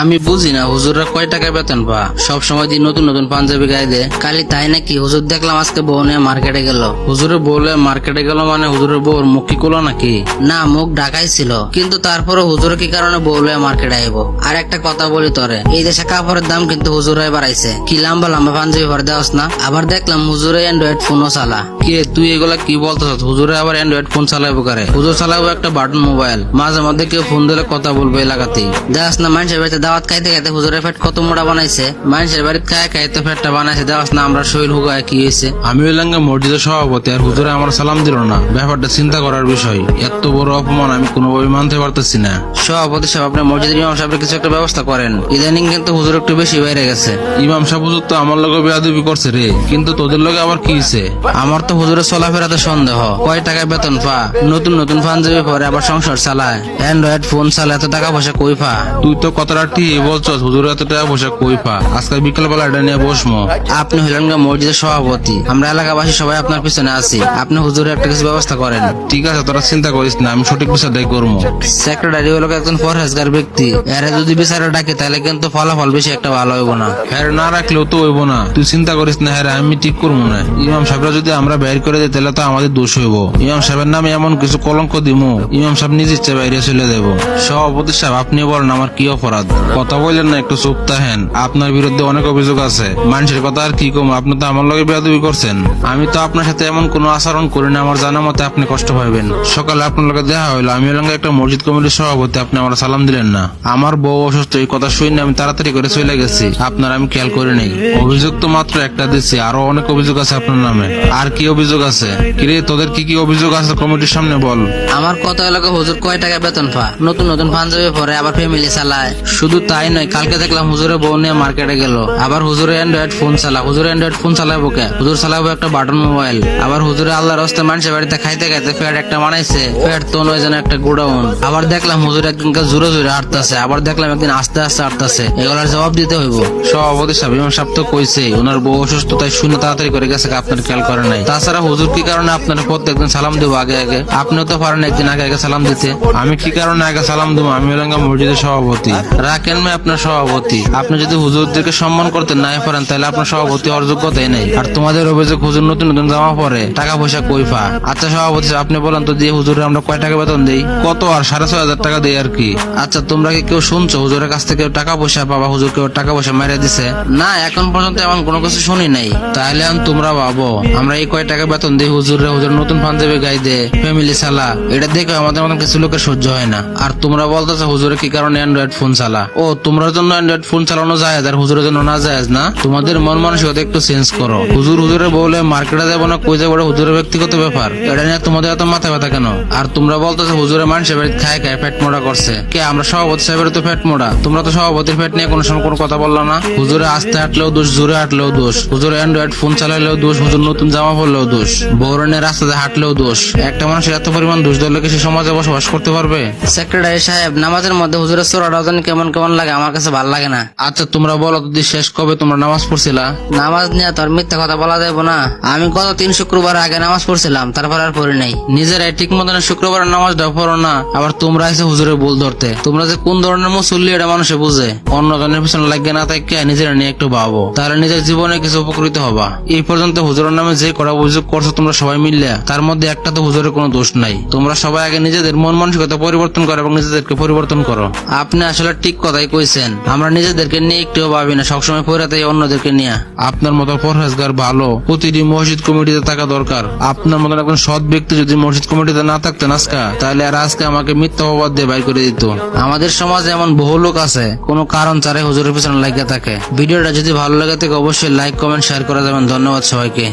আমি বুঝি না হুজুররা কয় টাকা বেতন পা সব সময় দিন নতুন নতুন পাঞ্জাবি গায়ে দেয়। কালি তাই নাকি হুজুর দেখলাম আজকে বউ নিয়ে মার্কেটে গেল। হুজুরের বউলে মার্কেটে গেল মানে হুজুরের বউর মুখ কি কুলো নাকি? না, মুখ ঢাকাই ছিল, কিন্তু তারপরে হুজুর কি কারণে বউ লয়ে মার্কেটে আইব? আর একটা কথা বলি তোরে, এই দেশে কাপড়ের দাম কিন্তু হুজুরাই বাড়াইছে। কি লম্বা লম্বা পাঞ্জাবি ভর দেওয়াস না? আবার দেখলাম হুজুরে অ্যান্ড্রয়েড ফোনও চালা। কে তুই এগুলা কি বলতেছ? হুজুরে আবার অ্যান্ড্রয়েড ফোন চালাইবো কারে? হুজুর চালাবো একটা বাটন মোবাইল। মাঝে মধ্যে কেউ ফোন দিলে কথা বলবে এলাকাতেই। দেওয়াস না মানুষের বাড়িতে দাওয়াত খাইতে খাইতে হুজুরের পেট কত মোটা বানাইছে। মানুষের বাড়িতে খায় খাইতে পেটটা বানাইছে। দেওয়াস না আমরা শরীর হুগায় কি হয়েছে? আমি হইলাম মসজিদের সভাপতি আর হুজুরে আমার সালাম দিল না। ব্যাপারটা চিন্তা করার বিষয়। এত বড় অপমান আমি কোনোভাবে মানতে পারতেছি না। সভাপতি সাহেব, আপনি মসজিদের ইমাম সাহেবের কিছু একটা ব্যবস্থা করেন। ইদানিং কিন্তু হুজুর একটু বেশি বাইরে গেছে। ইমাম সাহেব হুজুর তো আমার লগে বেয়াদবি করছে রে, কিন্তু তোদের লগে আবার কি হইছে? আমার তো হুজুরের চলাফেরাতে সন্দেহ। কয় টাকায় বেতন পা, নতুন নতুন পাঞ্জাবি পরে আবার সংসার চালায়, অ্যান্ড্রয়েড ফোন চালায়, এত টাকা পয়সা কই পা? তুই তো কথাটা ঠিক বলছস, হুজুর এত টাকা পয়সা কই পা? আজকে বিকেল বেলা এটা নিয়ে বসমো। আপনি হইলেন মসজিদের সভাপতি, আমরা এলাকাবাসী সবাই আপনার পিছনে আছি। আপনি হুজুরের একটা কিছু ব্যবস্থা করেন। ঠিক আছে, তোরা চিন্তা করিস না, আমি সঠিক বিচারটাই করবো। সেক্রেটারি হলো একজন পরহেজগার ব্যক্তি, এরা যদি বিচারে ডাকে তাহলে কিন্তু ফলাফল বেশি একটা ভালো হইব না। হ্যাঁ না রাখলেও তো হইব না, তুই চিন্তা করিস না। হ্যাঁ আমি ঠিক করবো না। ইমাম সাহেবরা যদি আমরা বাইর করে দিই তাহলে তো আমাদের দোষ হইব। ইমাম সাহেবের নামে এমন কিছু কলঙ্ক দিমু, ইমাম সাহেব নিজ ইচ্ছে বাইরে চলে দেবো। সভাপতি সাহেব, আপনি বলেন আমার কি অপরাধ? কথা বললেন না, একটু চুপ থাকেন। আপনার বিরুদ্ধে অনেক অভিযোগ আছে। মানুষের কথা আর কি কম, আপনি তো আমার লগে বেয়াদবি করছেন। আমি তো আপনার সাথে এমন কোনো আচরণ করি না। আমার জানা মতে আপনি কষ্ট পাইবেন। সকালে আপনার লগে দেখা হইলো, আমি হলাম একটা মসজিদ কমিটির সভাপতি, আপনি আমার সালাম দিলেন না। আমার বউ অসুস্থ, এই কথা শুনে আমি তাড়াতাড়ি করে চলে গেছি। আপনার আমি খেয়াল করি নাই। অভিযোগ তো মাত্র একটা দিচ্ছি, আরো অনেক অভিযোগ আছে আপনার নামে। আর কি অভিযোগ আছে? কিরে তোদের কি কি অভিযোগ আছে কমিটির সামনে বল। আমার কথা এলাকা হুজুর কয় টাকা বেতন পা, নতুন নতুন পাঞ্জাবি পরে আবার ফ্যামিলি চালায়। শুধু তাই নয়, কালকে দেখলাম হুজুরের বউ নিয়ে মার্কেটে গেল। আবার হুজুরে অ্যান্ড্রয়েড ফোন চালা। হুজুরে অ্যান্ড্রয়েড ফোন চালাবো কে? হুজুর চালাবো একটা বাটন মোবাইল। আবার হুজুরে আল্লাহর রাস্তায় মানুষের বাড়িতে খাইতে খাইতে ফ্যাট একটা বানাইছে। ফ্যাট তো নয় যেন একটা গোডাউন। আবার দেখলাম হুজুর একদিনকে জোরে জোরে হাঁটতেছে, আবার দেখলাম একদিন আস্তে আস্তে হাঁটতেছে। এগুলার জবাব দিতে হইব। সভাপতি সাহেব, ইমাম সাহেব তো কইছে ওনার বউ অসুস্থ, তাই শুনে তাড়াতাড়ি করে গেছে, আপনার খেয়াল করে নাই। তাছাড়া হুজুর কি কারণে আপনার প্রত্যেকদিন সালাম দেবো আগে আগে? আপনিও তো পারেন একদিন আগে আগে সালাম দিতে। আমি কি কারণে আগে সালাম দেবো? আমি হলাম মসজিদের সভাপতি। রাখেন ভাই আপনার সভাপতি। আপনি যদি হুজুরদেরকে সম্মান করতে নাই পারেন তাহলে আপনার সভাপতি হওয়ার যোগ্যতাই নেই। আর তোমাদের অভিযোগ হুজুর নতুন নতুন জামা পরে, টাকা পয়সা কই পা? আচ্ছা সভাপতি সাহেব, আপনি বলেন তো দিয়ে হুজুরে আমরা কয় টাকা বেতন দেই? কত? আর 6,500 টাকা দেই আর কি। আচ্ছা তোমরা কি কেউ শুনছো হুজুরের কাছ থেকে টাকা পয়সা পাবা? হুজুর কেউ টাকা পয়সা মেরে দিছে? না, এখন পর্যন্ত এমন কোনো কিছু শুনি নাই। তাহলে তোমরা ভাবো আমরা এই কয় টাকা বেতন দিই হুজুরে, হুজুর নতুন পাঞ্জাবি গাই দে, ফ্যামিলি চালা, এটা দেখে আমাদের মতন কিছু লোকের সহ্য হয় না। আর তোমরা বলতেছো হুজুরে কি কারণে অ্যান্ড্রয়েড ফোন চালা? ও, তোমরা জন্য অ্যান্ড্রয়েড ফোন চালানো যায় আর হুজুরের জন্য না যায় না? তোমাদের মন মানসিকতা একটু চেঞ্জ করো। হুজুরের বলে মার্কেটে যাবো না কই যাবো, হুজুরের ব্যক্তিগত ব্যাপার। এটা নিয়ে তোমাদের এত মাথা ব্যথা কেন? আর তোমরা বলতেছো হুজুরে মানুষের বাড়িতে খায় খায় পেট মোড়া করছে। কে? আমরা সভাপতি সাহেবের তো পেট মোড়া। তোমরা তো সভাপতির পেট নিয়ে কোনো সময় কোনো কথা বললো না। হুজুরে আস্তে হাঁটলেও দোষ, জোরে হাঁটলেও দোষ। হুজুরে অ্যান্ড্রয়েড ফোন চালাইলেও দোষ, হুজুর নতুন জামা পরলেও দোষ, বৌরনের রাস্তাতে হাঁটলেও দোষ। একটা মানুষের এত পরিমাণ দোষ ধরলে কি সে সমাজে বসবাস করতে পারবে? সেক্রেটারি সাহেব, নামাজের মধ্যে হুজুরের চোরাটাও জানি কেমন কেমন লাগে, আমার কাছে ভালো লাগে না। আচ্ছা তোমরা বলো তো শেষ কবে তোমরা নামাজ পড়ছিলা? নামাজ নিয়ে তো আর মিথ্যা কথা বলা যাবো না। আমি গত 3 শুক্রবার আগে নামাজ পড়ছিলাম, তারপর আর পড়ি নাই। নিজেরাই ঠিক মতন শুক্রবারের নামাজটা পড়ো না, আবার তোমরা এসে হুজুরের ভুল ধরতে। তোমরা যে কোন ধরনের মুসল্লি এটা মানুষে বুঝে। অন্যজনের পিছনে লাগিয়ে না থাকে নিজেরা নিয়ে একটু ভাবো, তাহলে নিজের জীবনে কিছু উপকৃত হবা। এই পর্যন্ত হুজুরের নামে যে করা অভিযোগ করছো তোমরা সবাই মিললে, তার মধ্যে একটা তো হুজুরের কোনো দোষ নাই। তোমরা সবাই আগে নিজেদের মন মানসিকতা পরিবর্তন করো এবং নিজেদেরকে পরিবর্তন করো। আপনি আসলে ঠিক কথাই কইছেন। আমরা নিজেদেরকে নিয়ে একটু ভাবি না, সবসময় পড়াতেই অন্যদেরকে নিয়ে। আপনার মতো পরহেজগার ভালো প্রতিটি মসজিদ কমিটিতে থাকা দরকার। আপনার মতো একজন সৎ ব্যক্তি যদি মসজিদ কমিটিতে না থাকতেন আজকে, তাহলে আর আজকে আমাকে মিথ্যা অপবাদ দিয়ে বাইর করে দিত। আমাদের সমাজে এমন বহু লোক আছে কোনো কারণ ছাড়াই হুজুরের পিছনে লাগিয়ে থাকে। ভিডিওটা যদি ভালো লাগে থাকে অবশ্যই লাইক, কমেন্ট, শেয়ার করে যাবেন। ধন্যবাদ সবাইকে।